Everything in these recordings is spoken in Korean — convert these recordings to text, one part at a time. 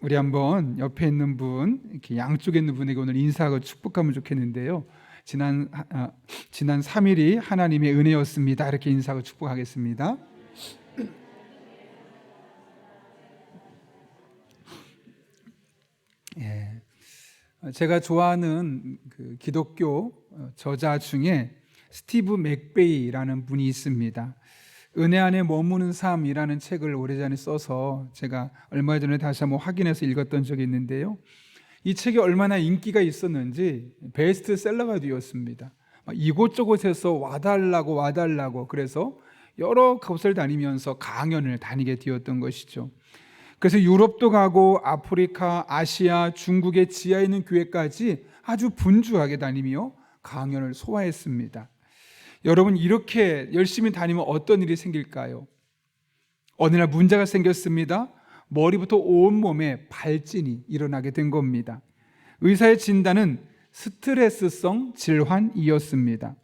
우리 한번 옆에 있는 분, 이렇게 양쪽에 있는 분에게 오늘 인사하고 축복하면 좋겠는데요. 지난 3일이 하나님의 은혜였습니다. 이렇게 인사하고 축복하겠습니다. 예, 제가 좋아하는 그 기독교 저자 중에 스티브 맥베이라는 분이 있습니다. 은혜 안에 머무는 삶이라는 책을 오래전에 써서 제가 얼마 전에 다시 한번 확인해서 읽었던 적이 있는데요. 이 책이 얼마나 인기가 있었는지 베스트셀러가 되었습니다. 이곳저곳에서 와달라고 그래서 여러 곳을 다니면서 강연을 다니게 되었던 것이죠. 그래서 유럽도 가고 아프리카, 아시아, 중국의 지하에 있는 교회까지 아주 분주하게 다니며 강연을 소화했습니다. 여러분, 이렇게 열심히 다니면 어떤 일이 생길까요? 어느 날 문제가 생겼습니다. 머리부터 온몸에 발진이 일어나게 된 겁니다. 의사의 진단은 스트레스성 질환이었습니다.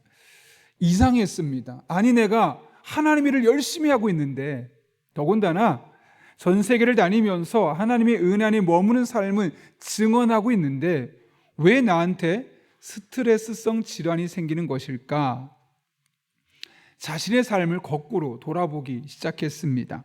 이상했습니다. 아니, 내가 하나님의 일을 열심히 하고 있는데, 더군다나 전 세계를 다니면서 하나님의 은혜 안에 머무는 삶을 증언하고 있는데 왜 나한테 스트레스성 질환이 생기는 것일까? 자신의 삶을 거꾸로 돌아보기 시작했습니다.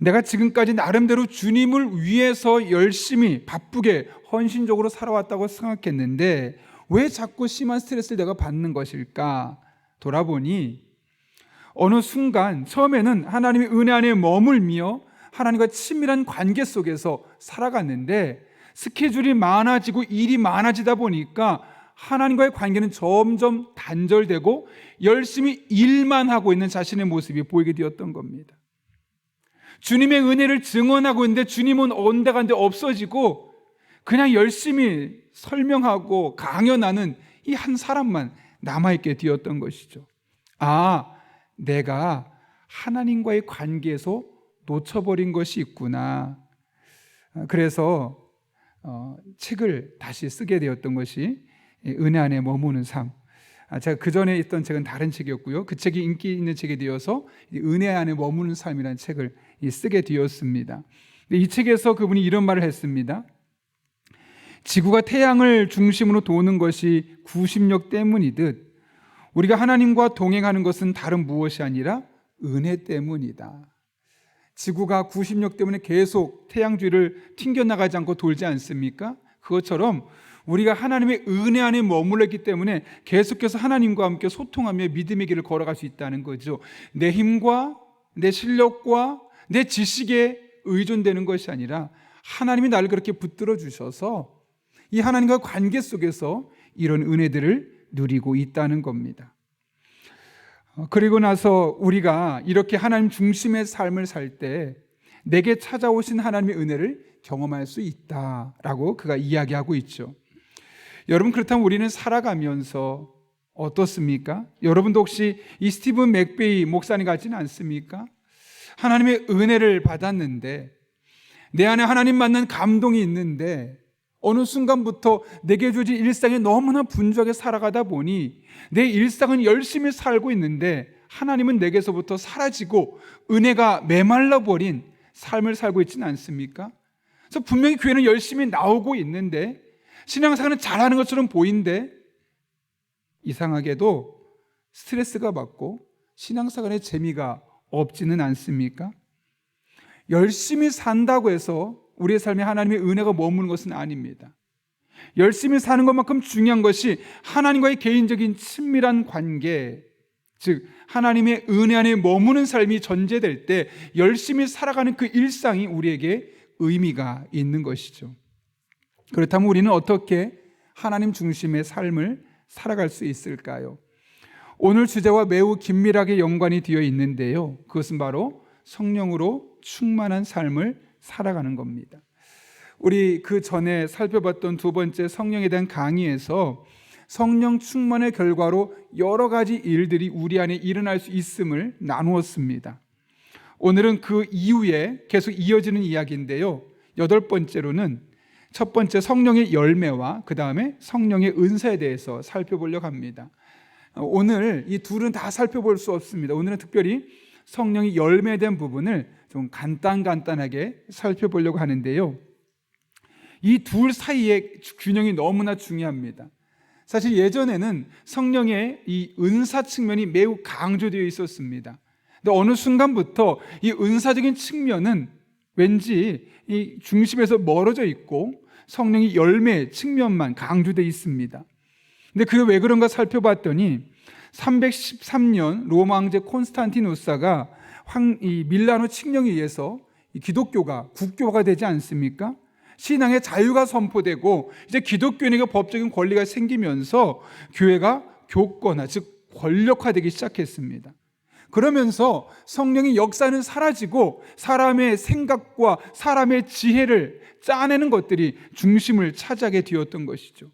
내가 지금까지 나름대로 주님을 위해서 열심히 바쁘게 헌신적으로 살아왔다고 생각했는데 왜 자꾸 심한 스트레스를 내가 받는 것일까? 돌아보니 어느 순간 처음에는 하나님의 은혜 안에 머물며 하나님과 친밀한 관계 속에서 살아갔는데 스케줄이 많아지고 일이 많아지다 보니까 하나님과의 관계는 점점 단절되고 열심히 일만 하고 있는 자신의 모습이 보이게 되었던 겁니다. 주님의 은혜를 증언하고 있는데 주님은 온데간데 없어지고 그냥 열심히 설명하고 강연하는 이 한 사람만 남아있게 되었던 것이죠. 내가 하나님과의 관계에서 놓쳐버린 것이 있구나. 그래서 책을 다시 쓰게 되었던 것이 은혜 안에 머무는 삶. 제가 그 전에 있던 책은 다른 책이었고요. 그 책이 인기 있는 책이 되어서 은혜 안에 머무는 삶이라는 책을 쓰게 되었습니다. 이 책에서 그분이 이런 말을 했습니다. 지구가 태양을 중심으로 도는 것이 구심력 때문이듯 우리가 하나님과 동행하는 것은 다른 무엇이 아니라 은혜 때문이다. 지구가 구심력 때문에 계속 태양 뒤를 튕겨나가지 않고 돌지 않습니까? 그것처럼 우리가 하나님의 은혜 안에 머물렀기 때문에 계속해서 하나님과 함께 소통하며 믿음의 길을 걸어갈 수 있다는 거죠. 내 힘과 내 실력과 내 지식에 의존되는 것이 아니라 하나님이 나를 그렇게 붙들어 주셔서 이 하나님과 관계 속에서 이런 은혜들을 누리고 있다는 겁니다. 그리고 나서 우리가 이렇게 하나님 중심의 삶을 살 때 내게 찾아오신 하나님의 은혜를 경험할 수 있다라고 그가 이야기하고 있죠. 여러분, 그렇다면 우리는 살아가면서 어떻습니까? 여러분도 혹시 이 스티븐 맥베이 목사님 같지는 않습니까? 하나님의 은혜를 받았는데 내 안에 하나님 만난 감동이 있는데 어느 순간부터 내게 주어진 일상에 너무나 분주하게 살아가다 보니 내 일상은 열심히 살고 있는데 하나님은 내게서부터 사라지고 은혜가 메말라버린 삶을 살고 있지는 않습니까? 그래서 분명히 교회는 열심히 나오고 있는데 신앙생활은 잘하는 것처럼 보이는데 이상하게도 스트레스가 받고 신앙생활에 재미가 없지는 않습니까? 열심히 산다고 해서 우리의 삶에 하나님의 은혜가 머무는 것은 아닙니다. 열심히 사는 것만큼 중요한 것이 하나님과의 개인적인 친밀한 관계, 즉 하나님의 은혜 안에 머무는 삶이 전제될 때 열심히 살아가는 그 일상이 우리에게 의미가 있는 것이죠. 그렇다면 우리는 어떻게 하나님 중심의 삶을 살아갈 수 있을까요? 오늘 주제와 매우 긴밀하게 연관이 되어 있는데요. 그것은 바로 성령으로 충만한 삶을 살아가는 겁니다. 우리 그 전에 살펴봤던 두 번째 성령에 대한 강의에서 성령 충만의 결과로 여러 가지 일들이 우리 안에 일어날 수 있음을 나누었습니다. 오늘은 그 이후에 계속 이어지는 이야기인데요. 8번째로는 첫 번째 성령의 열매와 그 다음에 성령의 은사에 대해서 살펴보려고 합니다. 오늘 이 둘은 다 살펴볼 수 없습니다. 오늘은 특별히 성령의 열매에 대한 부분을 좀 간단하게 살펴보려고 하는데요. 이 둘 사이의 균형이 너무나 중요합니다. 사실 예전에는 성령의 이 은사 측면이 매우 강조되어 있었습니다. 근데 어느 순간부터 이 은사적인 측면은 왠지 이 중심에서 멀어져 있고 성령의 열매 측면만 강조되어 있습니다. 근데 그게 왜 그런가 살펴봤더니 313년 로마 황제 콘스탄티누스가 이 밀라노 칙령에 의해서 이 기독교가 국교화가 되지 않습니까? 신앙의 자유가 선포되고 이제 기독교인에게 법적인 권리가 생기면서 교회가 교권화, 즉 권력화되기 시작했습니다. 그러면서 성령의 역사는 사라지고 사람의 생각과 사람의 지혜를 짜내는 것들이 중심을 차지하게 되었던 것이죠.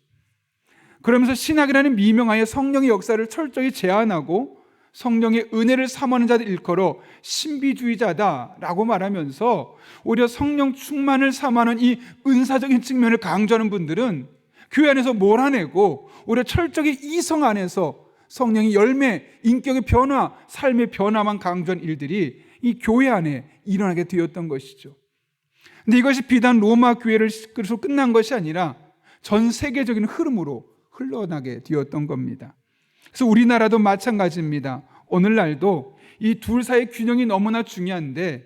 그러면서 신학이라는 미명하에 성령의 역사를 철저히 제한하고 성령의 은혜를 사모하는 자들 일컬어 신비주의자다라고 말하면서 오히려 성령 충만을 사모하는 이 은사적인 측면을 강조하는 분들은 교회 안에서 몰아내고 오히려 철저히 이성 안에서 성령의 열매, 인격의 변화, 삶의 변화만 강조한 일들이 이 교회 안에 일어나게 되었던 것이죠. 근데 이것이 비단 로마 교회를 그래서 끝난 것이 아니라 전 세계적인 흐름으로 흘러나게 되었던 겁니다. 그래서 우리나라도 마찬가지입니다. 오늘날도 이 둘 사이의 균형이 너무나 중요한데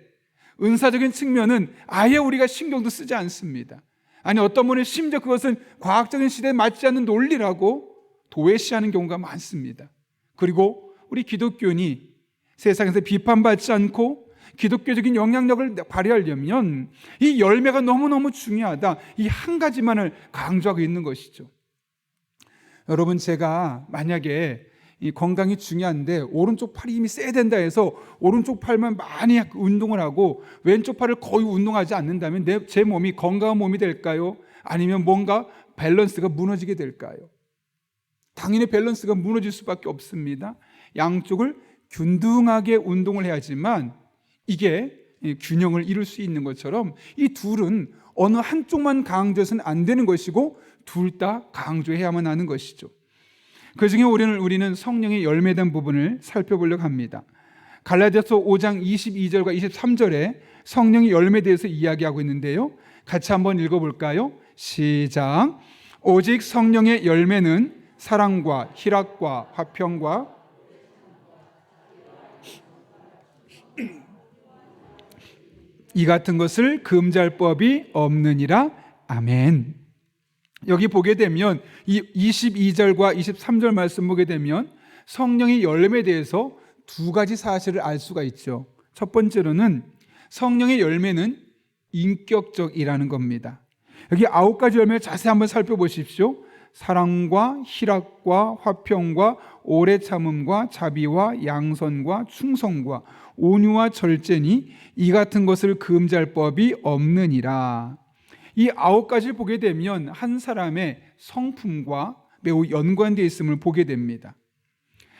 은사적인 측면은 아예 우리가 신경도 쓰지 않습니다. 아니 어떤 분은 심지어 그것은 과학적인 시대에 맞지 않는 논리라고 도외시하는 경우가 많습니다. 그리고 우리 기독교인이 세상에서 비판받지 않고 기독교적인 영향력을 발휘하려면 이 열매가 너무너무 중요하다, 이 한 가지만을 강조하고 있는 것이죠. 여러분, 제가 만약에 이 건강이 중요한데 오른쪽 팔이 힘이 세야 된다 해서 오른쪽 팔만 많이 운동을 하고 왼쪽 팔을 거의 운동하지 않는다면 제 몸이 건강한 몸이 될까요? 아니면 뭔가 밸런스가 무너지게 될까요? 당연히 밸런스가 무너질 수밖에 없습니다. 양쪽을 균등하게 운동을 해야지만 이게 균형을 이룰 수 있는 것처럼 이 둘은 어느 한쪽만 강조해서는 안 되는 것이고 둘 다 강조해야만 하는 것이죠. 그 중에 우리는 성령의 열매에 대한 부분을 살펴보려고 합니다. 갈라디아서 5장 22절과 23절에 성령의 열매에 대해서 이야기하고 있는데요, 같이 한번 읽어볼까요? 시작. 오직 성령의 열매는 사랑과 희락과 화평과 이 같은 것을 금지할 법이 없느니라. 아멘. 여기 보게 되면 이 22절과 23절 말씀 보게 되면 성령의 열매에 대해서 두 가지 사실을 알 수가 있죠. 첫 번째로는 성령의 열매는 인격적이라는 겁니다. 여기 9가지 열매를 자세히 한번 살펴보십시오. 사랑과 희락과 화평과 오래 참음과 자비와 양선과 충성과 온유와 절제니 이 같은 것을 금지할 법이 없느니라. 이 9가지를 보게 되면 한 사람의 성품과 매우 연관되어 있음을 보게 됩니다.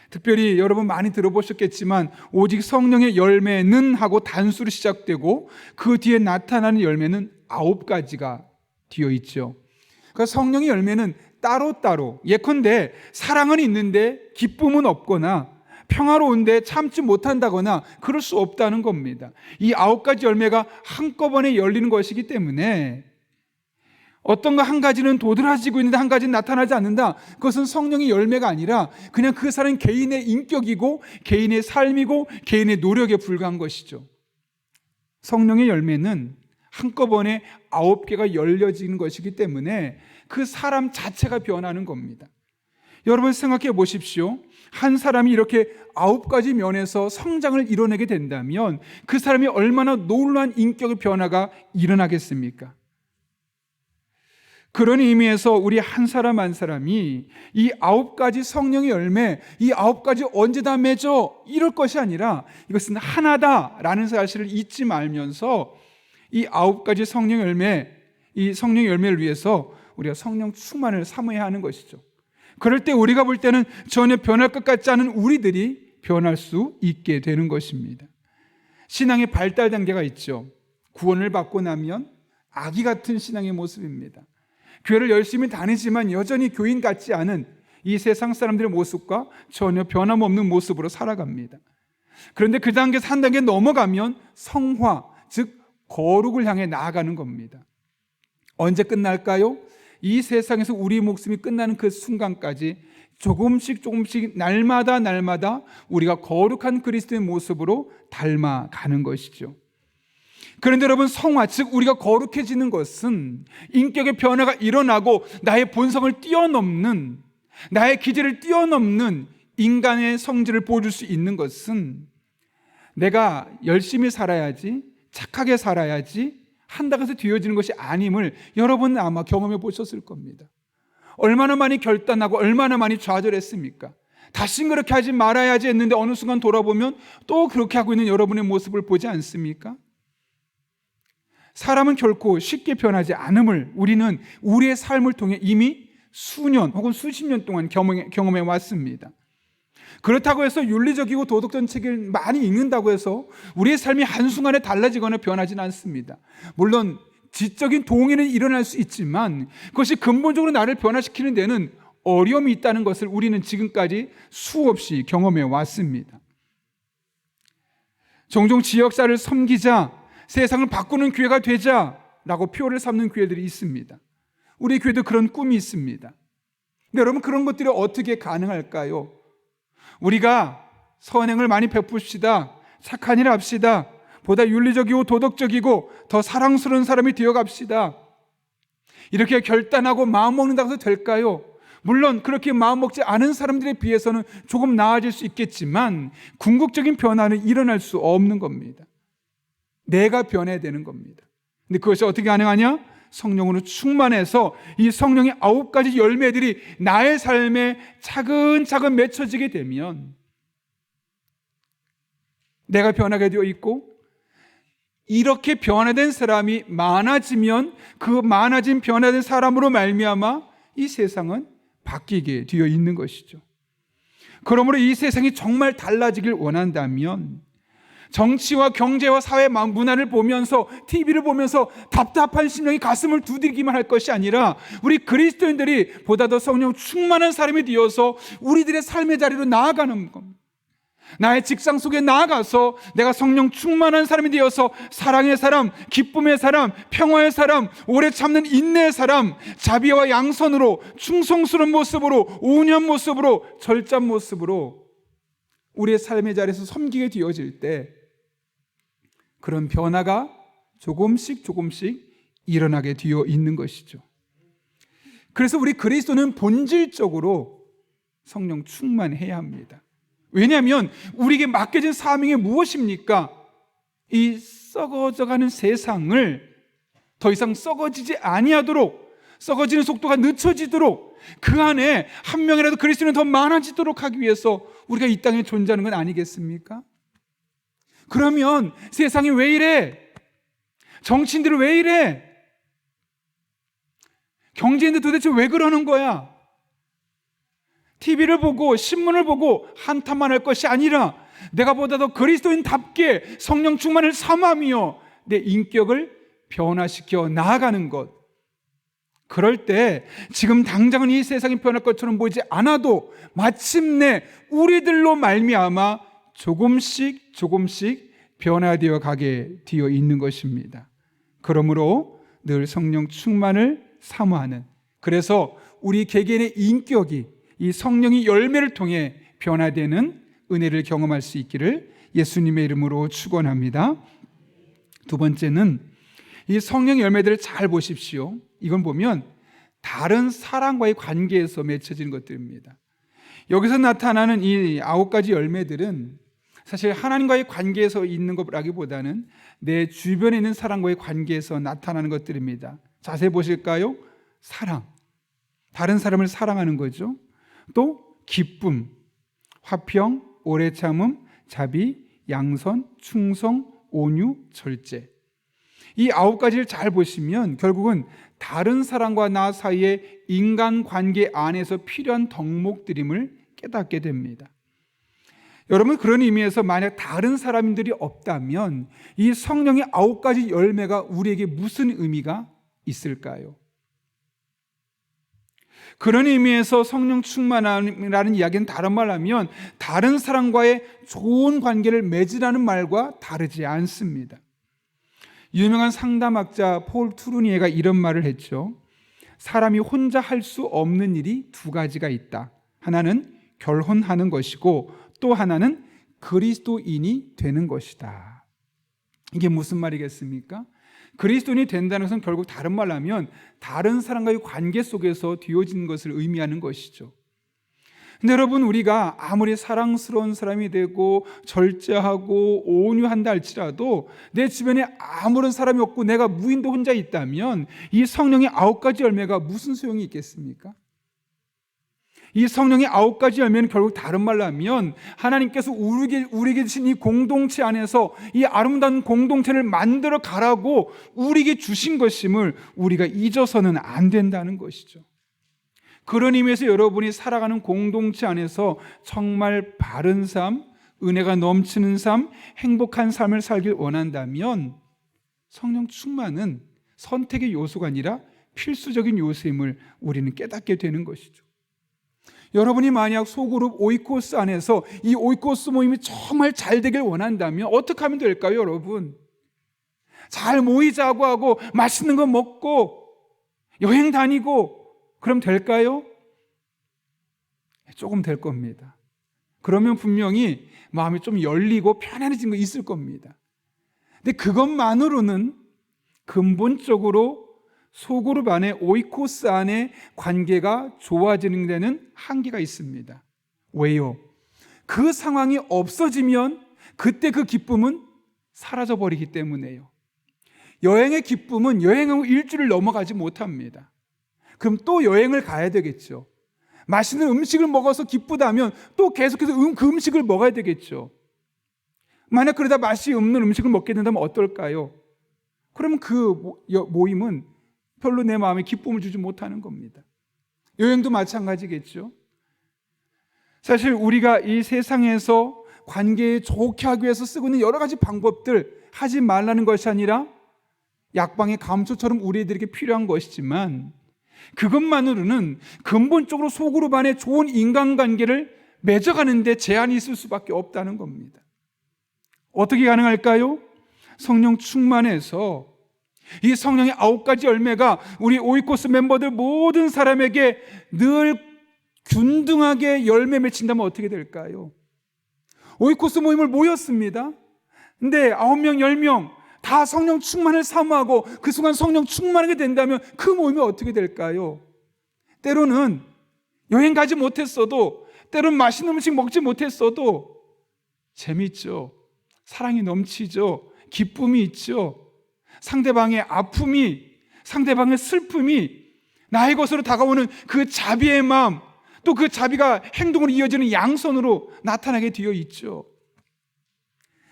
특별히 여러분 많이 들어보셨겠지만 오직 성령의 열매는 하고 단수로 시작되고 그 뒤에 나타나는 열매는 9가지가 되어 있죠. 그러니까 성령의 열매는 따로따로, 예컨대 사랑은 있는데 기쁨은 없거나 평화로운데 참지 못한다거나 그럴 수 없다는 겁니다. 이 9가지 열매가 한꺼번에 열리는 것이기 때문에 어떤 거 한 가지는 도드라지고 있는데 한 가지는 나타나지 않는다. 그것은 성령의 열매가 아니라 그냥 그 사람 개인의 인격이고 개인의 삶이고 개인의 노력에 불과한 것이죠. 성령의 열매는 한꺼번에 9개가 열려지는 것이기 때문에 그 사람 자체가 변하는 겁니다. 여러분 생각해 보십시오. 한 사람이 이렇게 9가지 면에서 성장을 이뤄내게 된다면 그 사람이 얼마나 놀라운 인격의 변화가 일어나겠습니까? 그런 의미에서 우리 한 사람 한 사람이 이 9가지 성령의 열매, 이 9가지 언제 다 맺어? 이럴 것이 아니라 이것은 하나다라는 사실을 잊지 말면서 이 9가지 성령 열매, 이 성령 열매를 위해서 우리가 성령 충만을 사모해야 하는 것이죠. 그럴 때 우리가 볼 때는 전혀 변할 것 같지 않은 우리들이 변할 수 있게 되는 것입니다. 신앙의 발달 단계가 있죠. 구원을 받고 나면 아기 같은 신앙의 모습입니다. 교회를 열심히 다니지만 여전히 교인 같지 않은 이 세상 사람들의 모습과 전혀 변함없는 모습으로 살아갑니다. 그런데 그 단계에서 한 단계 넘어가면 성화, 즉 거룩을 향해 나아가는 겁니다. 언제 끝날까요? 이 세상에서 우리 목숨이 끝나는 그 순간까지 조금씩 날마다 우리가 거룩한 그리스도의 모습으로 닮아가는 것이죠. 그런데 여러분, 성화, 즉 우리가 거룩해지는 것은 인격의 변화가 일어나고 나의 본성을 뛰어넘는, 나의 기질을 뛰어넘는 인간의 성질을 보여줄 수 있는 것은 내가 열심히 살아야지, 착하게 살아야지 한다고 해서 되어지는 것이 아님을 여러분은 아마 경험해 보셨을 겁니다. 얼마나 많이 결단하고 얼마나 많이 좌절했습니까? 다신 그렇게 하지 말아야지 했는데 어느 순간 돌아보면 또 그렇게 하고 있는 여러분의 모습을 보지 않습니까? 사람은 결코 쉽게 변하지 않음을 우리는 우리의 삶을 통해 이미 수년 혹은 수십 년 동안 경험해 왔습니다. 그렇다고 해서 윤리적이고 도덕적인 책을 많이 읽는다고 해서 우리의 삶이 한순간에 달라지거나 변하지는 않습니다. 물론 지적인 동의는 일어날 수 있지만 그것이 근본적으로 나를 변화시키는 데는 어려움이 있다는 것을 우리는 지금까지 수없이 경험해 왔습니다. 종종 지역사를 섬기자, 세상을 바꾸는 교회가 되자라고 표를 삼는 교회들이 있습니다. 우리 교회도 그런 꿈이 있습니다. 근데 여러분, 그런 것들이 어떻게 가능할까요? 우리가 선행을 많이 베풉시다, 착한 일 합시다, 보다 윤리적이고 도덕적이고 더 사랑스러운 사람이 되어갑시다, 이렇게 결단하고 마음먹는다고 해서 될까요? 물론 그렇게 마음먹지 않은 사람들에 비해서는 조금 나아질 수 있겠지만 궁극적인 변화는 일어날 수 없는 겁니다. 내가 변해야 되는 겁니다. 근데 그것이 어떻게 가능하냐? 성령으로 충만해서 이 성령의 9가지 열매들이 나의 삶에 차근차근 맺혀지게 되면 내가 변하게 되어 있고, 이렇게 변화된 사람이 많아지면 그 많아진 변화된 사람으로 말미암아 이 세상은 바뀌게 되어 있는 것이죠. 그러므로 이 세상이 정말 달라지길 원한다면 정치와 경제와 사회 문화를 보면서, TV를 보면서 답답한 심령이 가슴을 두드리기만 할 것이 아니라 우리 그리스도인들이 보다 더 성령 충만한 사람이 되어서 우리들의 삶의 자리로 나아가는 겁니다. 나의 직장 속에 나아가서 내가 성령 충만한 사람이 되어서 사랑의 사람, 기쁨의 사람, 평화의 사람, 오래 참는 인내의 사람, 자비와 양선으로, 충성스러운 모습으로, 온유한 모습으로, 절제한 모습으로 우리의 삶의 자리에서 섬기게 되어질 때 그런 변화가 조금씩 일어나게 되어 있는 것이죠. 그래서 우리 그리스도는 본질적으로 성령 충만해야 합니다. 왜냐하면 우리에게 맡겨진 사명이 무엇입니까? 이 썩어져가는 세상을 더 이상 썩어지지 아니하도록, 썩어지는 속도가 늦춰지도록, 그 안에 한 명이라도 그리스도는 더 많아지도록 하기 위해서 우리가 이 땅에 존재하는 건 아니겠습니까? 그러면 세상이 왜 이래? 정치인들은 왜 이래? 경제인들 도대체 왜 그러는 거야? TV를 보고 신문을 보고 한탄만 할 것이 아니라 내가 보다 더 그리스도인답게 성령 충만을 삼으며 내 인격을 변화시켜 나아가는 것. 그럴 때 지금 당장은 이 세상이 변할 것처럼 보이지 않아도 마침내 우리들로 말미암아 조금씩 변화되어 가게 되어 있는 것입니다. 그러므로 늘 성령 충만을 사모하는, 그래서 우리 개개인의 인격이 이 성령의 열매를 통해 변화되는 은혜를 경험할 수 있기를 예수님의 이름으로 축원합니다. 두 번째는 이 성령의 열매들을 잘 보십시오. 이건 보면 다른 사람과의 관계에서 맺혀지는 것들입니다. 여기서 나타나는 이 9가지 열매들은 사실 하나님과의 관계에서 있는 것라기보다는 내 주변에 있는 사람과의 관계에서 나타나는 것들입니다. 자세히 보실까요? 사랑, 다른 사람을 사랑하는 거죠. 또 기쁨, 화평, 오래 참음, 자비, 양선, 충성, 온유, 절제. 이 9가지를 잘 보시면 결국은 다른 사람과 나 사이의 인간관계 안에서 필요한 덕목들임을 깨닫게 됩니다. 여러분, 그런 의미에서 만약 다른 사람들이 없다면 이 성령의 9가지 열매가 우리에게 무슨 의미가 있을까요? 그런 의미에서 성령 충만함이라는 이야기는 다른 말로 하면 다른 사람과의 좋은 관계를 맺으라는 말과 다르지 않습니다. 유명한 상담학자 폴 투르니에가 이런 말을 했죠. 사람이 혼자 할 수 없는 일이 두 가지가 있다. 하나는 결혼하는 것이고 또 하나는 그리스도인이 되는 것이다. 이게 무슨 말이겠습니까? 그리스도인이 된다는 것은 결국 다른 말로 하면 다른 사람과의 관계 속에서 뒤어진 것을 의미하는 것이죠. 근데 여러분, 우리가 아무리 사랑스러운 사람이 되고 절제하고 온유한다 할지라도 내 주변에 아무런 사람이 없고 내가 무인도 혼자 있다면 이 성령의 9가지 열매가 무슨 소용이 있겠습니까? 이 성령의 9가지 열매는 결국 다른 말로 하면 하나님께서 우리에게 주신 이 공동체 안에서 이 아름다운 공동체를 만들어 가라고 우리에게 주신 것임을 우리가 잊어서는 안 된다는 것이죠. 그런 의미에서 여러분이 살아가는 공동체 안에서 정말 바른 삶, 은혜가 넘치는 삶, 행복한 삶을 살길 원한다면 성령 충만은 선택의 요소가 아니라 필수적인 요소임을 우리는 깨닫게 되는 것이죠. 여러분이 만약 소그룹 오이코스 안에서 이 오이코스 모임이 정말 잘 되길 원한다면 어떻게 하면 될까요, 여러분? 잘 모이자고 하고 맛있는 거 먹고 여행 다니고 그럼 될까요? 조금 될 겁니다. 그러면 분명히 마음이 좀 열리고 편안해진 거 있을 겁니다. 근데 그것만으로는 근본적으로 소그룹 안에 오이코스 안에 관계가 좋아지는 데는 한계가 있습니다. 왜요? 그 상황이 없어지면 그때 그 기쁨은 사라져버리기 때문에요. 여행의 기쁨은 여행하고 일주를 넘어가지 못합니다. 그럼 또 여행을 가야 되겠죠. 맛있는 음식을 먹어서 기쁘다면 또 계속해서 그 음식을 먹어야 되겠죠. 만약 그러다 맛이 없는 음식을 먹게 된다면 어떨까요? 그러면 그 모임은 별로 내 마음에 기쁨을 주지 못하는 겁니다. 여행도 마찬가지겠죠. 사실 우리가 이 세상에서 관계 좋게 하기 위해서 쓰고 있는 여러 가지 방법들 하지 말라는 것이 아니라 약방의 감초처럼 우리들에게 필요한 것이지만 그것만으로는 근본적으로 소그룹 안에 좋은 인간관계를 맺어가는 데 제한이 있을 수밖에 없다는 겁니다. 어떻게 가능할까요? 성령 충만해서 이 성령의 9가지 열매가 우리 오이코스 멤버들 모든 사람에게 늘 균등하게 열매 맺힌다면 어떻게 될까요? 오이코스 모임을 모였습니다. 근데 9명, 10명 다 성령 충만을 사모하고 그 순간 성령 충만하게 된다면 그 모임이 어떻게 될까요? 때로는 여행 가지 못했어도, 때로는 맛있는 음식 먹지 못했어도 재미있죠. 사랑이 넘치죠. 기쁨이 있죠. 상대방의 아픔이, 상대방의 슬픔이 나의 것으로 다가오는 그 자비의 마음, 또 그 자비가 행동으로 이어지는 양선으로 나타나게 되어 있죠.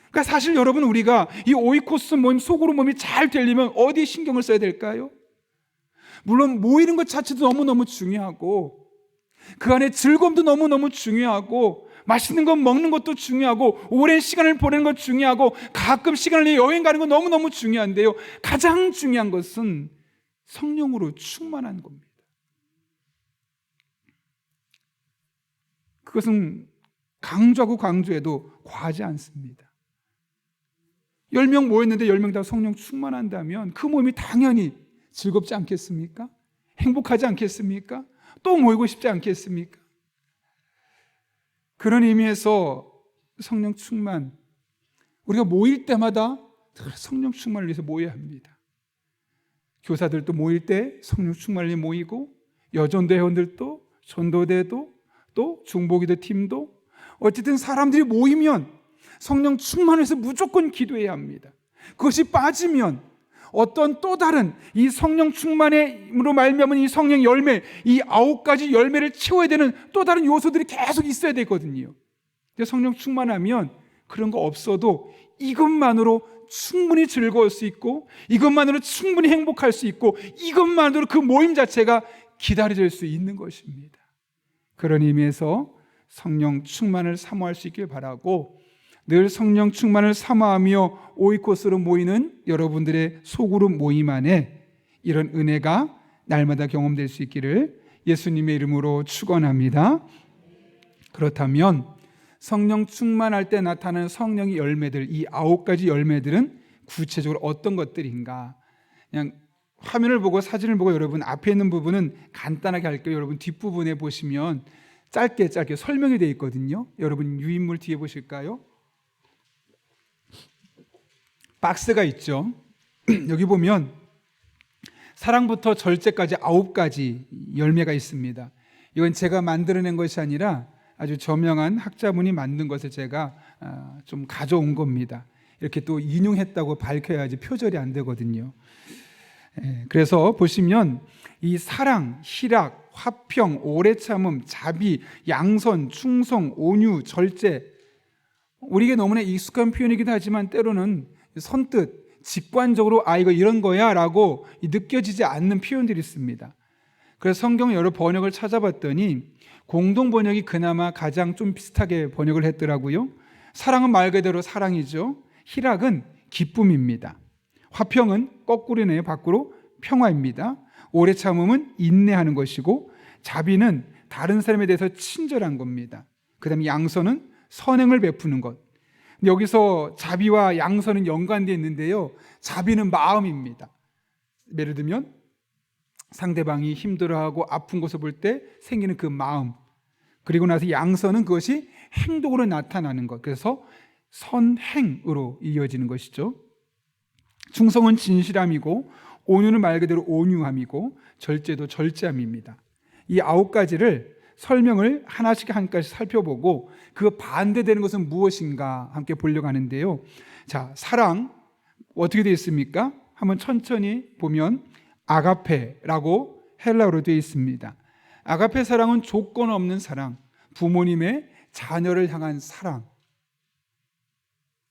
그러니까 사실 여러분, 우리가 이 오이코스 모임, 소그룹 모임이 잘 되려면 어디에 신경을 써야 될까요? 물론 모이는 것 자체도 너무너무 중요하고 그 안에 즐거움도 너무너무 중요하고 맛있는 거 먹는 것도 중요하고 오랜 시간을 보내는 것 중요하고 가끔 시간을 내어 여행 가는 거 너무너무 중요한데요, 가장 중요한 것은 성령으로 충만한 겁니다. 그것은 강조하고 강조해도 과하지 않습니다. 10명 모였는데 10명 다 성령 충만한다면 그 모임이 당연히 즐겁지 않겠습니까? 행복하지 않겠습니까? 또 모이고 싶지 않겠습니까? 그런 의미에서 성령 충만, 우리가 모일 때마다 성령 충만을 위해서 모여야 합니다. 교사들도 모일 때 성령 충만을 위해 모이고, 여전도 회원들도, 전도대도, 또 중보기도 팀도, 어쨌든 사람들이 모이면 성령 충만해서 무조건 기도해야 합니다. 그것이 빠지면 어떤 또 다른 이 성령 충만으로 말미암은 이 성령 열매, 이 9가지 열매를 채워야 되는 또 다른 요소들이 계속 있어야 되거든요. 성령 충만하면 그런 거 없어도 이것만으로 충분히 즐거울 수 있고, 이것만으로 충분히 행복할 수 있고, 이것만으로 그 모임 자체가 기다려질 수 있는 것입니다. 그런 의미에서 성령 충만을 사모할 수 있길 바라고, 늘 성령 충만을 사모하며 오이코스로 모이는 여러분들의 소그룹 모임 안에 이런 은혜가 날마다 경험될 수 있기를 예수님의 이름으로 축원합니다. 그렇다면 성령 충만할 때 나타나는 성령의 열매들, 이 9가지 열매들은 구체적으로 어떤 것들인가. 그냥 화면을 보고 사진을 보고 여러분 앞에 있는 부분은 간단하게 할게요. 여러분 뒷부분에 보시면 짧게 설명이 되어 있거든요. 여러분 유인물 뒤에 보실까요? 박스가 있죠. 여기 보면 사랑부터 절제까지 9가지 열매가 있습니다. 이건 제가 만들어낸 것이 아니라 아주 저명한 학자분이 만든 것을 제가 좀 가져온 겁니다. 이렇게 또 인용했다고 밝혀야지 표절이 안 되거든요. 그래서 보시면 이 사랑, 희락, 화평, 오래 참음, 자비, 양선, 충성, 온유, 절제, 우리에게 너무나 익숙한 표현이기도 하지만 때로는 선뜻 직관적으로 이거 이런 거야 라고 느껴지지 않는 표현들이 있습니다. 그래서 성경 여러 번역을 찾아봤더니 공동 번역이 그나마 가장 좀 비슷하게 번역을 했더라고요. 사랑은 말 그대로 사랑이죠. 희락은 기쁨입니다. 화평은 거꾸로네요. 밖으로 평화입니다. 오래 참음은 인내하는 것이고, 자비는 다른 사람에 대해서 친절한 겁니다. 그 다음에 양선은 선행을 베푸는 것. 여기서 자비와 양선은 연관되어 있는데요, 자비는 마음입니다. 예를 들면 상대방이 힘들어하고 아픈 것을 볼 때 생기는 그 마음, 그리고 나서 양선은 그것이 행동으로 나타나는 것, 그래서 선행으로 이어지는 것이죠. 충성은 진실함이고, 온유는 말 그대로 온유함이고, 절제도 절제함입니다. 이 9가지를 설명을 하나씩 살펴보고 그 반대되는 것은 무엇인가 함께 보려고 하는데요. 자, 사랑 어떻게 되어 있습니까? 한번 천천히 보면 아가페라고 헬라어로 되어 있습니다. 아가페 사랑은 조건 없는 사랑, 부모님의 자녀를 향한 사랑,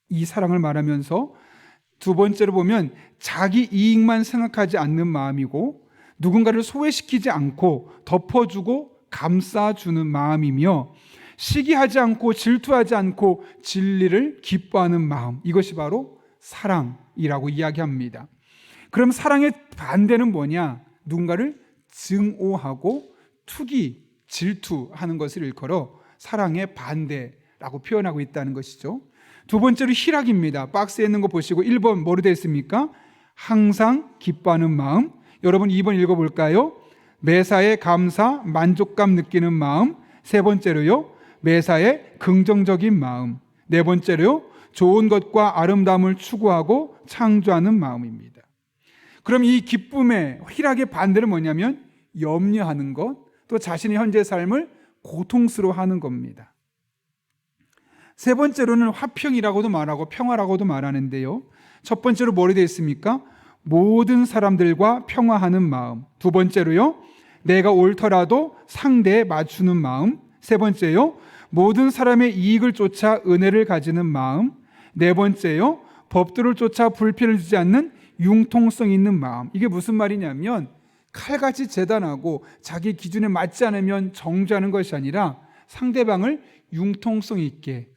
이 사랑을 말하면서 두 번째로 보면 자기 이익만 생각하지 않는 마음이고, 누군가를 소외시키지 않고 덮어주고 감싸주는 마음이며, 시기하지 않고 질투하지 않고 진리를 기뻐하는 마음, 이것이 바로 사랑이라고 이야기합니다. 그럼 사랑의 반대는 뭐냐? 누군가를 증오하고 투기, 질투하는 것을 일컬어 사랑의 반대라고 표현하고 있다는 것이죠. 두 번째로 희락입니다. 박스에 있는 거 보시고 1번 뭐로 되어 있습니까? 항상 기뻐하는 마음. 여러분 2번 읽어볼까요? 매사에 감사, 만족감 느끼는 마음. 세 번째로요, 매사에 긍정적인 마음. 네 번째로요, 좋은 것과 아름다움을 추구하고 창조하는 마음입니다. 그럼 이 기쁨의 희락의 반대는 뭐냐면 염려하는 것, 또 자신의 현재 삶을 고통스러워하는 겁니다. 세 번째로는 화평이라고도 말하고 평화라고도 말하는데요, 첫 번째로 뭐로 되어 있습니까? 모든 사람들과 평화하는 마음. 두 번째로요, 내가 옳더라도 상대에 맞추는 마음. 세 번째요, 모든 사람의 이익을 쫓아 은혜를 가지는 마음. 네 번째요, 법도를 쫓아 불편을 주지 않는 융통성 있는 마음. 이게 무슨 말이냐면 칼같이 재단하고 자기 기준에 맞지 않으면 정죄하는 것이 아니라 상대방을 융통성 있게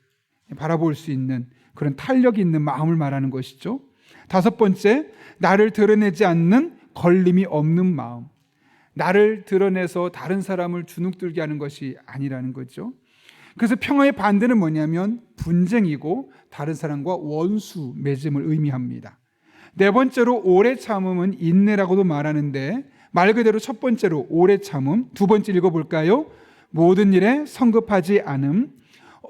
바라볼 수 있는 그런 탄력 있는 마음을 말하는 것이죠. 다섯 번째, 나를 드러내지 않는 걸림이 없는 마음. 나를 드러내서 다른 사람을 주눅들게 하는 것이 아니라는 거죠. 그래서 평화의 반대는 뭐냐면 분쟁이고 다른 사람과 원수 맺음을 의미합니다. 네 번째로 오래 참음은 인내라고도 말하는데, 말 그대로 첫 번째로 오래 참음. 두 번째 읽어볼까요? 모든 일에 성급하지 않음.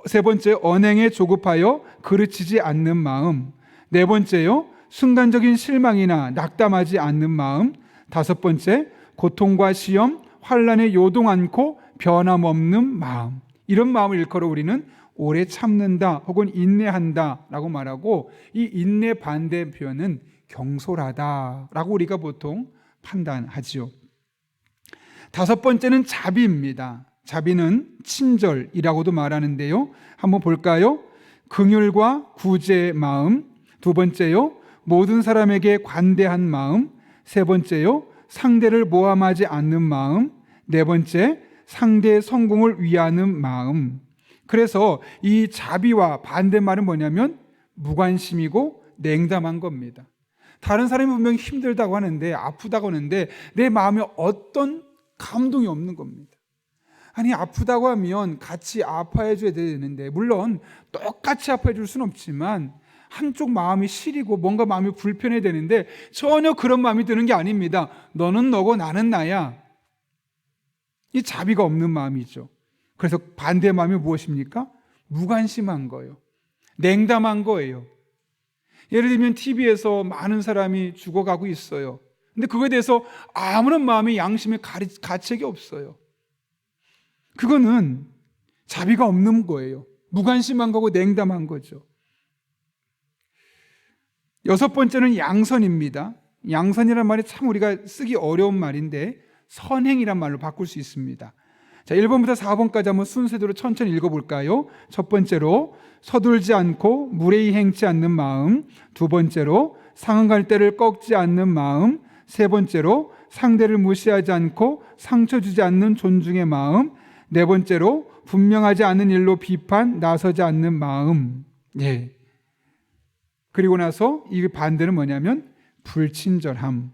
세 번째, 언행에 조급하여 그르치지 않는 마음. 네 번째요, 순간적인 실망이나 낙담하지 않는 마음. 다섯 번째, 고통과 시험, 환난에 요동 않고 변함없는 마음. 이런 마음을 일컬어 우리는 오래 참는다 혹은 인내한다 라고 말하고, 이 인내 반대 표현은 경솔하다 라고 우리가 보통 판단하지요. 다섯 번째는 자비입니다. 자비는 친절이라고도 말하는데요, 한번 볼까요? 긍휼과 구제의 마음. 두 번째요, 모든 사람에게 관대한 마음. 세 번째요, 상대를 모함하지 않는 마음. 네 번째, 상대의 성공을 위하는 마음. 그래서 이 자비와 반대말은 뭐냐면 무관심이고 냉담한 겁니다. 다른 사람이 분명히 힘들다고 하는데, 아프다고 하는데 내 마음에 어떤 감동이 없는 겁니다. 아니, 아프다고 하면 같이 아파해 줘야 되는데, 물론 똑같이 아파해 줄 수는 없지만 한쪽 마음이 시리고 뭔가 마음이 불편해 되는데 전혀 그런 마음이 드는 게 아닙니다. 너는 너고 나는 나야. 이 자비가 없는 마음이죠. 그래서 반대의 마음이 무엇입니까? 무관심한 거예요. 냉담한 거예요. 예를 들면 TV에서 많은 사람이 죽어가고 있어요. 근데 그거에 대해서 아무런 마음의 양심의 가책이 없어요. 그거는 자비가 없는 거예요. 무관심한 거고 냉담한 거죠. 여섯 번째는 양선입니다. 양선이란 말이 참 우리가 쓰기 어려운 말인데 선행이란 말로 바꿀 수 있습니다. 자, 1번부터 4번까지 한번 순서대로 천천히 읽어볼까요? 첫 번째로 서둘지 않고 무례히 행치 않는 마음, 두 번째로 상응할 때를 꺾지 않는 마음, 세 번째로 상대를 무시하지 않고 상처 주지 않는 존중의 마음, 네 번째로 분명하지 않은 일로 비판, 나서지 않는 마음. 예. 그리고 나서 이 반대는 뭐냐면 불친절함.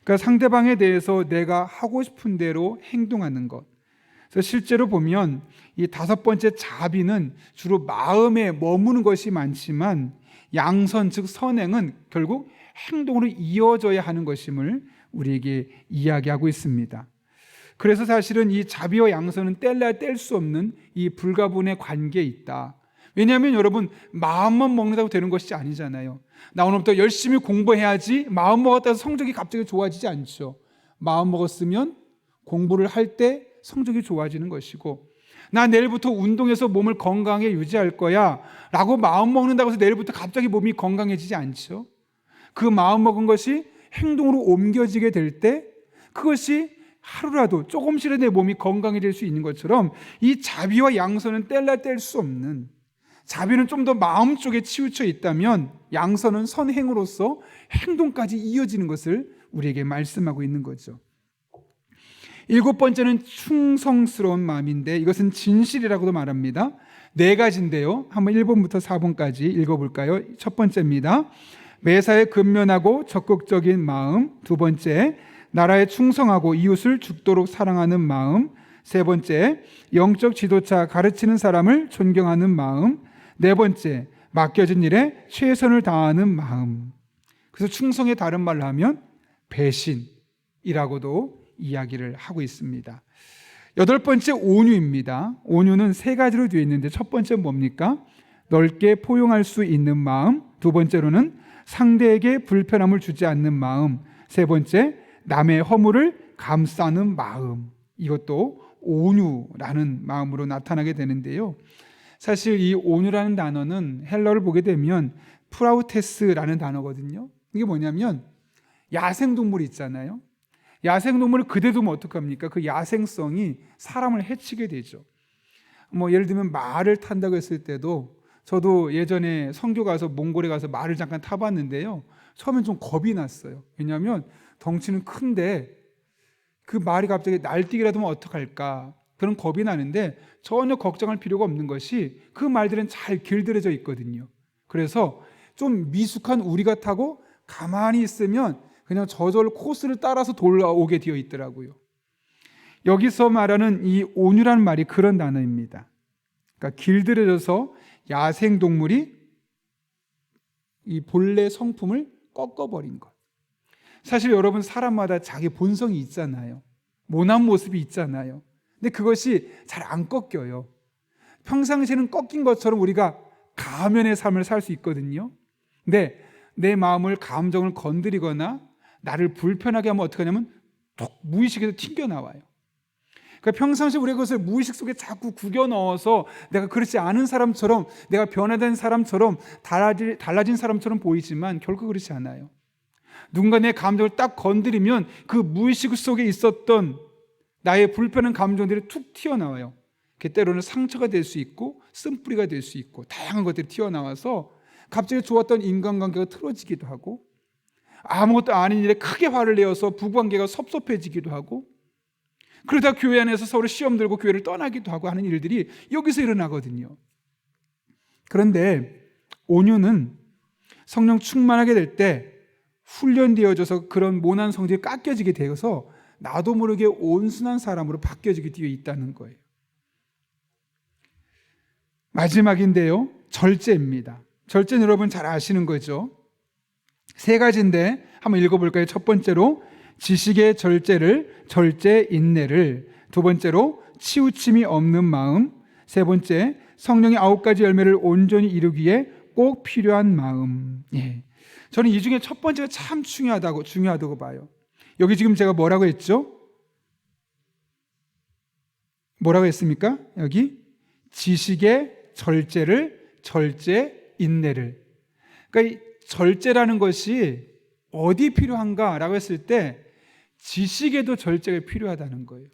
그러니까 상대방에 대해서 내가 하고 싶은 대로 행동하는 것. 그래서 실제로 보면 이 다섯 번째 자비는 주로 마음에 머무는 것이 많지만 양선 즉 선행은 결국 행동으로 이어져야 하는 것임을 우리에게 이야기하고 있습니다. 그래서 사실은 이 자비와 양선은 뗄래야 뗄 수 없는 이 불가분의 관계에 있다. 왜냐하면 여러분 마음만 먹는다고 되는 것이 아니잖아요. 나 오늘부터 열심히 공부해야지 마음 먹었다 해서 성적이 갑자기 좋아지지 않죠. 마음 먹었으면 공부를 할 때 성적이 좋아지는 것이고, 나 내일부터 운동해서 몸을 건강하게 유지할 거야 라고 마음 먹는다고 해서 내일부터 갑자기 몸이 건강해지지 않죠. 그 마음 먹은 것이 행동으로 옮겨지게 될 때 그것이 하루라도 조금씩이라도 내 몸이 건강해질 수 있는 것처럼 이 자비와 양선은 뗄래야 뗄 수 없는, 자비는 좀 더 마음 쪽에 치우쳐 있다면 양선은 선행으로서 행동까지 이어지는 것을 우리에게 말씀하고 있는 거죠. 일곱 번째는 충성스러운 마음인데 이것은 진실이라고도 말합니다. 네 가지인데요. 한번 1번부터 4번까지 읽어볼까요? 첫 번째입니다. 매사에 근면하고 적극적인 마음. 두 번째, 나라에 충성하고 이웃을 죽도록 사랑하는 마음. 세 번째, 영적 지도자 가르치는 사람을 존경하는 마음. 네 번째, 맡겨진 일에 최선을 다하는 마음. 그래서 충성의 다른 말로 하면 배신이라고도 이야기를 하고 있습니다. 여덟 번째 온유입니다. 온유는 세 가지로 되어 있는데 첫 번째는 뭡니까? 넓게 포용할 수 있는 마음. 두 번째로는 상대에게 불편함을 주지 않는 마음. 세 번째, 남의 허물을 감싸는 마음. 이것도 온유라는 마음으로 나타나게 되는데요. 사실 이 온유라는 단어는 헬러를 보게 되면 프라우테스라는 단어거든요. 이게 뭐냐면 야생동물 있잖아요. 야생동물을 그대 두면 어떡합니까? 그 야생성이 사람을 해치게 되죠. 예를 들면 말을 탄다고 했을 때도 저도 예전에 선교 가서 몽골에 가서 말을 잠깐 타봤는데요. 처음엔 좀 겁이 났어요. 왜냐하면 덩치는 큰데 그 말이 갑자기 날뛰기라도 하면 어떡할까? 그런 겁이 나는데 전혀 걱정할 필요가 없는 것이 그 말들은 잘 길들여져 있거든요. 그래서 좀 미숙한 우리가 타고 가만히 있으면 그냥 저절로 코스를 따라서 돌아오게 되어 있더라고요. 여기서 말하는 이 온유라는 말이 그런 단어입니다. 그러니까 길들여져서 야생동물이 이 본래 성품을 꺾어버린 것. 사실 여러분 사람마다 자기 본성이 있잖아요. 모난 모습이 있잖아요. 근데 그것이 잘 안 꺾여요. 평상시에는 꺾인 것처럼 우리가 가면의 삶을 살 수 있거든요. 근데 내 마음을 감정을 건드리거나 나를 불편하게 하면 어떻게 하냐면 톡 무의식에서 튕겨나와요. 그러니까 평상시에 우리가 그것을 무의식 속에 자꾸 구겨 넣어서 내가 그렇지 않은 사람처럼, 내가 변화된 사람처럼, 달라진 사람처럼 보이지만 결코 그렇지 않아요. 누군가 내 감정을 딱 건드리면 그 무의식 속에 있었던 나의 불편한 감정들이 툭 튀어나와요. 그게 때로는 상처가 될 수 있고 쓴뿌리가 될 수 있고 다양한 것들이 튀어나와서 갑자기 좋았던 인간관계가 틀어지기도 하고 아무것도 아닌 일에 크게 화를 내어서 부부관계가 섭섭해지기도 하고 그러다 교회 안에서 서로 시험 들고 교회를 떠나기도 하고 하는 일들이 여기서 일어나거든요. 그런데 온유는 성령 충만하게 될 때 훈련되어져서 그런 모난 성질이 깎여지게 되어서 나도 모르게 온순한 사람으로 바뀌어지게 되어 있다는 거예요. 마지막인데요, 절제입니다. 절제는 여러분 잘 아시는 거죠. 세 가지인데 한번 읽어볼까요? 첫 번째로 지식의 절제를, 절제 인내를. 두 번째로 치우침이 없는 마음. 세 번째, 성령의 9가지 열매를 온전히 이루기에 꼭 필요한 마음. 예. 저는 이 중에 첫 번째가 참 중요하다고 봐요. 여기 지금 제가 뭐라고 했죠? 뭐라고 했습니까? 여기 지식의 절제를, 절제 인내를. 그러니까 이 절제라는 것이 어디 필요한가라고 했을 때 지식에도 절제가 필요하다는 거예요.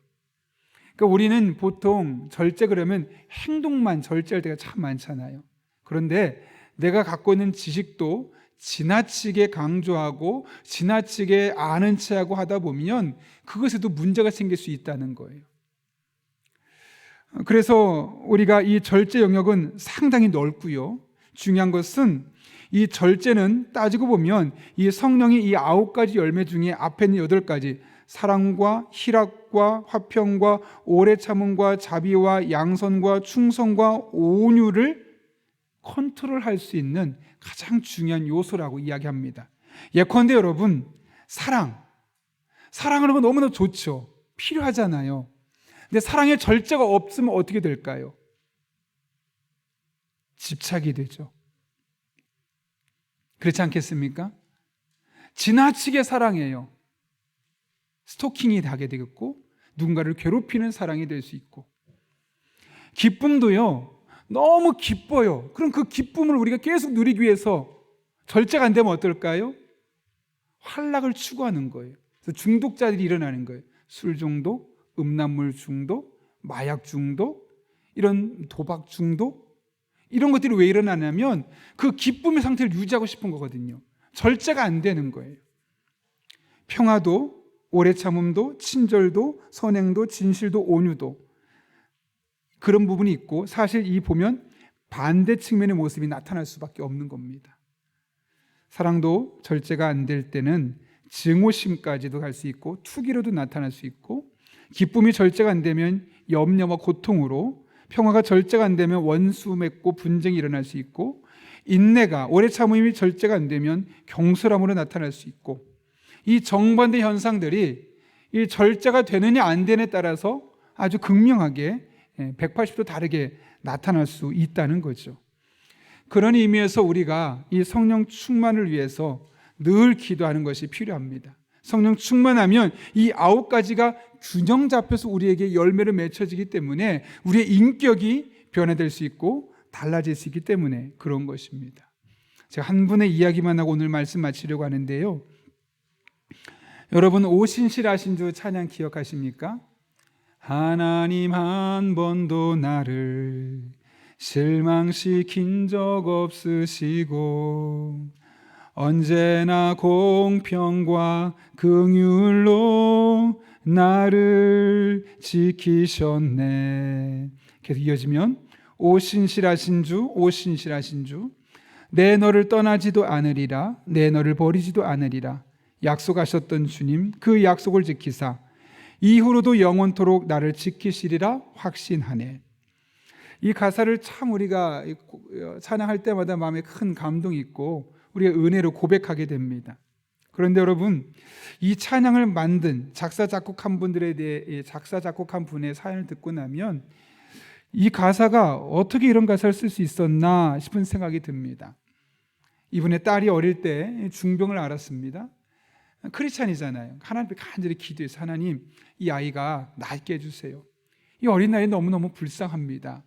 그러니까 우리는 보통 절제 그러면 행동만 절제할 때가 참 많잖아요. 그런데 내가 갖고 있는 지식도 지나치게 강조하고 지나치게 아는 체하고 하다 보면 그것에도 문제가 생길 수 있다는 거예요. 그래서 우리가 이 절제 영역은 상당히 넓고요. 중요한 것은 이 절제는 따지고 보면 이 성령이 이 9가지 열매 중에 앞에 있는 8가지, 사랑과 희락과 화평과 오래 참음과 자비와 양선과 충성과 온유를 컨트롤할 수 있는 가장 중요한 요소라고 이야기합니다. 예컨대 여러분, 사랑하는 건 너무나 좋죠. 필요하잖아요. 근데 사랑의 절제가 없으면 어떻게 될까요? 집착이 되죠. 그렇지 않겠습니까? 지나치게 사랑해요. 스토킹이 하게 되겠고 누군가를 괴롭히는 사랑이 될 수 있고, 기쁨도요, 너무 기뻐요. 그럼 그 기쁨을 우리가 계속 누리기 위해서 절제가 안 되면 어떨까요? 환락을 추구하는 거예요. 그래서 중독자들이 일어나는 거예요. 술 중독, 음란물 중독, 마약 중독, 이런 도박 중독, 이런 것들이 왜 일어나냐면 그 기쁨의 상태를 유지하고 싶은 거거든요. 절제가 안 되는 거예요. 평화도, 오래 참음도, 친절도, 선행도, 진실도, 온유도, 그런 부분이 있고, 사실 이 보면 반대 측면의 모습이 나타날 수밖에 없는 겁니다. 사랑도 절제가 안 될 때는 증오심까지도 갈 수 있고 투기로도 나타날 수 있고, 기쁨이 절제가 안 되면 염려와 고통으로, 평화가 절제가 안 되면 원수 맺고 분쟁이 일어날 수 있고, 인내가, 오래 참음이 절제가 안 되면 경솔함으로 나타날 수 있고, 이 정반대 현상들이 이 절제가 되느냐 안 되느냐에 따라서 아주 극명하게 180도 다르게 나타날 수 있다는 거죠. 그런 의미에서 우리가 이 성령 충만을 위해서 늘 기도하는 것이 필요합니다. 성령 충만하면 이 9가지가 균형 잡혀서 우리에게 열매를 맺혀지기 때문에 우리의 인격이 변화될 수 있고 달라질 수 있기 때문에 그런 것입니다. 제가 한 분의 이야기만 하고 오늘 말씀 마치려고 하는데요. 여러분, 오신실하신 주 찬양 기억하십니까? 하나님 한 번도 나를 실망시킨 적 없으시고 언제나 공평과 긍휼로 나를 지키셨네. 계속 이어지면 오신실하신 주, 오신실하신 주, 내 너를 떠나지도 않으리라, 내 너를 버리지도 않으리라 약속하셨던 주님, 그 약속을 지키사 이후로도 영원토록 나를 지키시리라 확신하네. 이 가사를 참 우리가 찬양할 때마다 마음에 큰 감동이 있고 우리가 은혜로 고백하게 됩니다. 그런데 여러분, 이 찬양을 만든 작사 작곡한 분들에 대해 작사 작곡한 분의 사연을 듣고 나면 이 가사가 어떻게 이런 가사를 쓸 수 있었나 싶은 생각이 듭니다. 이분의 딸이 어릴 때 중병을 앓았습니다. 크리스찬이잖아요. 하나님 앞에 간절히 기도해서 하나님, 이 아이가 낫게 해주세요. 이 어린 아이 너무너무 불쌍합니다.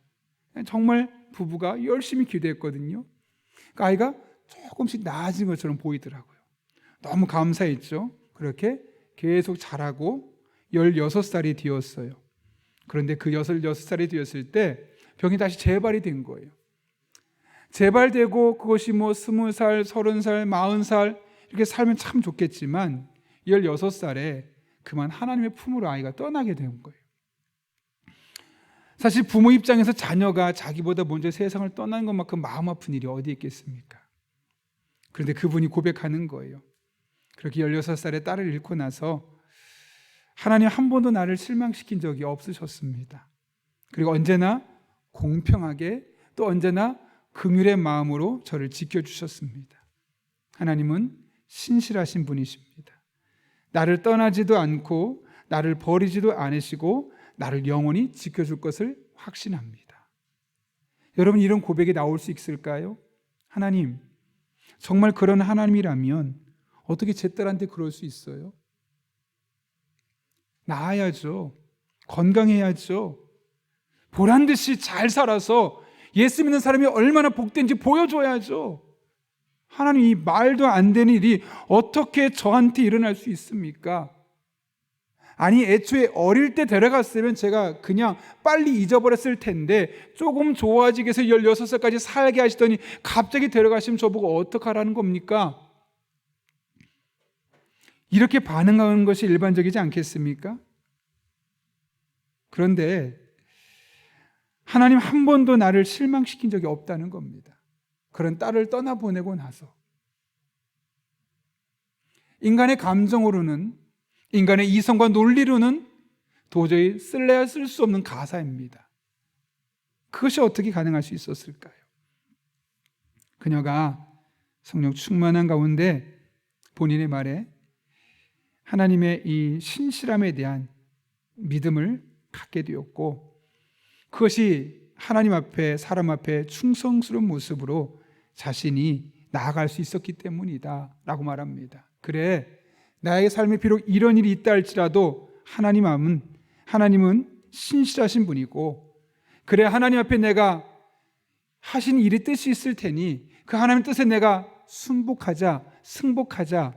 정말 부부가 열심히 기도했거든요. 그 아이가 조금씩 나아진 것처럼 보이더라고요. 너무 감사했죠. 그렇게 계속 자라고 16살이 되었어요. 그런데 그 16살이 되었을 때 병이 다시 재발이 된 거예요. 재발되고 그것이 20살, 30살, 40살 이렇게 살면 참 좋겠지만 16살에 그만 하나님의 품으로 아이가 떠나게 된 거예요. 사실 부모 입장에서 자녀가 자기보다 먼저 세상을 떠나는 것만큼 마음 아픈 일이 어디 있겠습니까? 그런데 그분이 고백하는 거예요. 그렇게 16살에 딸을 잃고 나서 하나님 한 번도 나를 실망시킨 적이 없으셨습니다. 그리고 언제나 공평하게 또 언제나 긍휼의 마음으로 저를 지켜주셨습니다. 하나님은 신실하신 분이십니다. 나를 떠나지도 않고 나를 버리지도 않으시고 나를 영원히 지켜줄 것을 확신합니다. 여러분, 이런 고백이 나올 수 있을까요? 하나님, 정말 그런 하나님이라면 어떻게 제 딸한테 그럴 수 있어요? 나아야죠. 건강해야죠. 보란듯이 잘 살아서 예수 믿는 사람이 얼마나 복된지 보여줘야죠. 하나님, 이 말도 안 되는 일이 어떻게 저한테 일어날 수 있습니까? 아니, 애초에 어릴 때 데려갔으면 제가 그냥 빨리 잊어버렸을 텐데 조금 좋아지게 해서 16살까지 살게 하시더니 갑자기 데려가시면 저보고 어떡하라는 겁니까? 이렇게 반응하는 것이 일반적이지 않겠습니까? 그런데 하나님 한 번도 나를 실망시킨 적이 없다는 겁니다. 그런 딸을 떠나보내고 나서 인간의 감정으로는, 인간의 이성과 논리로는 도저히 쓸래야 쓸 수 없는 가사입니다. 그것이 어떻게 가능할 수 있었을까요? 그녀가 성령 충만한 가운데 본인의 말에 하나님의 이 신실함에 대한 믿음을 갖게 되었고, 그것이 하나님 앞에, 사람 앞에 충성스러운 모습으로 자신이 나아갈 수 있었기 때문이다 라고 말합니다. 그래, 나의 삶에 비록 이런 일이 있다 할지라도 하나님은 신실하신 분이고, 그래, 하나님 앞에 내가 하신 일이 뜻이 있을 테니 그 하나님 뜻에 내가 순복하자, 승복하자,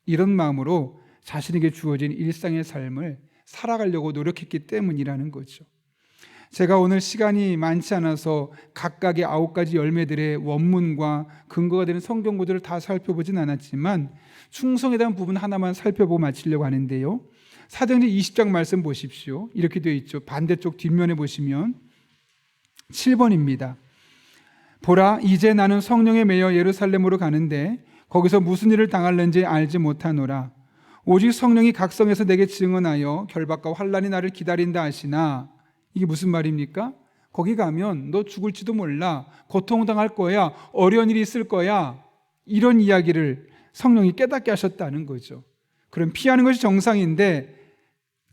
이런 마음으로 자신에게 주어진 일상의 삶을 살아가려고 노력했기 때문이라는 거죠. 제가 오늘 시간이 많지 않아서 각각의 9가지 열매들의 원문과 근거가 되는 성경 구절을 다 살펴보진 않았지만 충성에 대한 부분 하나만 살펴보고 마치려고 하는데요. 사도행전 20장 말씀 보십시오. 이렇게 되어 있죠. 반대쪽 뒷면에 보시면 7번입니다. 보라, 이제 나는 성령에 매여 예루살렘으로 가는데 거기서 무슨 일을 당할는지 알지 못하노라. 오직 성령이 각성해서 내게 증언하여 결박과 환난이 나를 기다린다 하시나. 이게 무슨 말입니까? 거기 가면 너 죽을지도 몰라, 고통당할 거야, 어려운 일이 있을 거야, 이런 이야기를 성령이 깨닫게 하셨다는 거죠. 그럼 피하는 것이 정상인데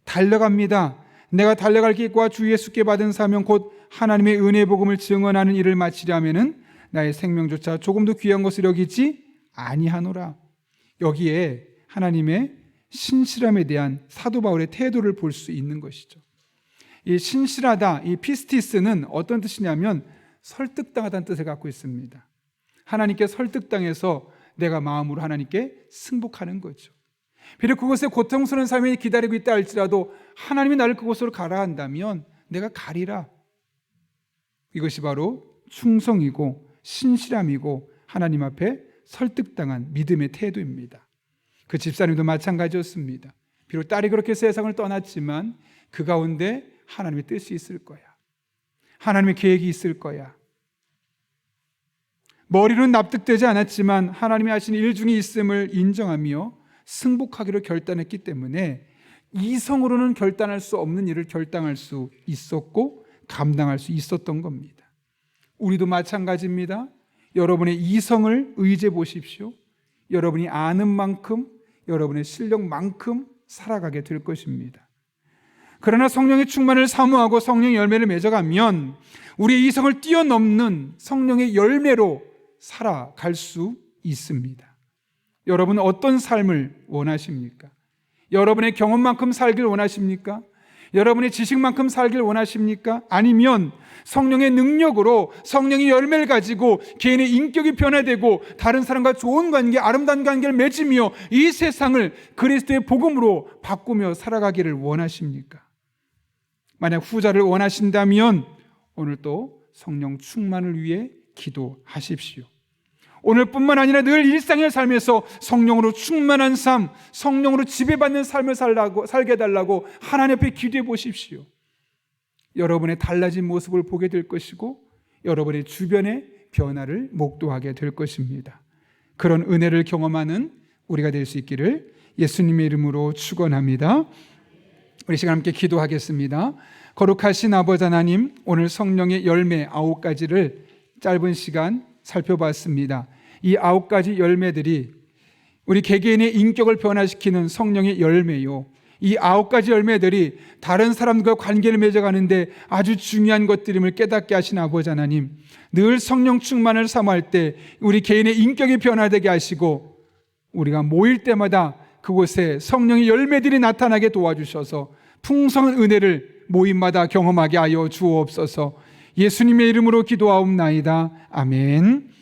달려갑니다. 내가 달려갈 길과 주 예수께 받은 사명 곧 하나님의 은혜의 복음을 증언하는 일을 마치려면은 나의 생명조차 조금도 귀한 것을 여기지 아니하노라. 여기에 하나님의 신실함에 대한 사도 바울의 태도를 볼 수 있는 것이죠. 이 신실하다, 이 피스티스는 어떤 뜻이냐면 설득당하다는 뜻을 갖고 있습니다. 하나님께 설득당해서 내가 마음으로 하나님께 승복하는 거죠. 비록 그곳에 고통스러운 삶이 기다리고 있다 할지라도 하나님이 나를 그곳으로 가라 한다면 내가 가리라. 이것이 바로 충성이고 신실함이고 하나님 앞에 설득당한 믿음의 태도입니다. 그 집사님도 마찬가지였습니다. 비록 딸이 그렇게 세상을 떠났지만 그 가운데 하나님의 뜻이 있을 거야. 하나님의 계획이 있을 거야. 머리로는 납득되지 않았지만 하나님이 하신 일 중에 있음을 인정하며 승복하기로 결단했기 때문에 이성으로는 결단할 수 없는 일을 결단할 수 있었고 감당할 수 있었던 겁니다. 우리도 마찬가지입니다. 여러분의 이성을 의지해 보십시오. 여러분이 아는 만큼, 여러분의 실력만큼 살아가게 될 것입니다. 그러나 성령의 충만을 사모하고 성령의 열매를 맺어가면 우리의 이성을 뛰어넘는 성령의 열매로 살아갈 수 있습니다. 여러분, 어떤 삶을 원하십니까? 여러분의 경험만큼 살길 원하십니까? 여러분의 지식만큼 살길 원하십니까? 아니면 성령의 능력으로 성령의 열매를 가지고 개인의 인격이 변화되고 다른 사람과 좋은 관계, 아름다운 관계를 맺으며 이 세상을 그리스도의 복음으로 바꾸며 살아가기를 원하십니까? 만약 후자를 원하신다면 오늘 또 성령 충만을 위해 기도하십시오. 오늘뿐만 아니라 늘 일상의 삶에서 성령으로 충만한 삶, 성령으로 지배받는 삶을 살게 해달라고 하나님 앞에 기도해 보십시오. 여러분의 달라진 모습을 보게 될 것이고 여러분의 주변의 변화를 목도하게 될 것입니다. 그런 은혜를 경험하는 우리가 될 수 있기를 예수님의 이름으로 축원합니다. 우리 시간 함께 기도하겠습니다. 거룩하신 아버지 하나님, 오늘 성령의 열매 9가지를 짧은 시간 살펴봤습니다. 이 9가지 열매들이 우리 개개인의 인격을 변화시키는 성령의 열매요, 이 9가지 열매들이 다른 사람과 관계를 맺어가는데 아주 중요한 것들임을 깨닫게 하신 아버지 하나님, 늘 성령 충만을 사모할 때 우리 개인의 인격이 변화되게 하시고 우리가 모일 때마다 그곳에 성령의 열매들이 나타나게 도와주셔서 풍성한 은혜를 모임마다 경험하게 하여 주옵소서. 예수님의 이름으로 기도하옵나이다. 아멘.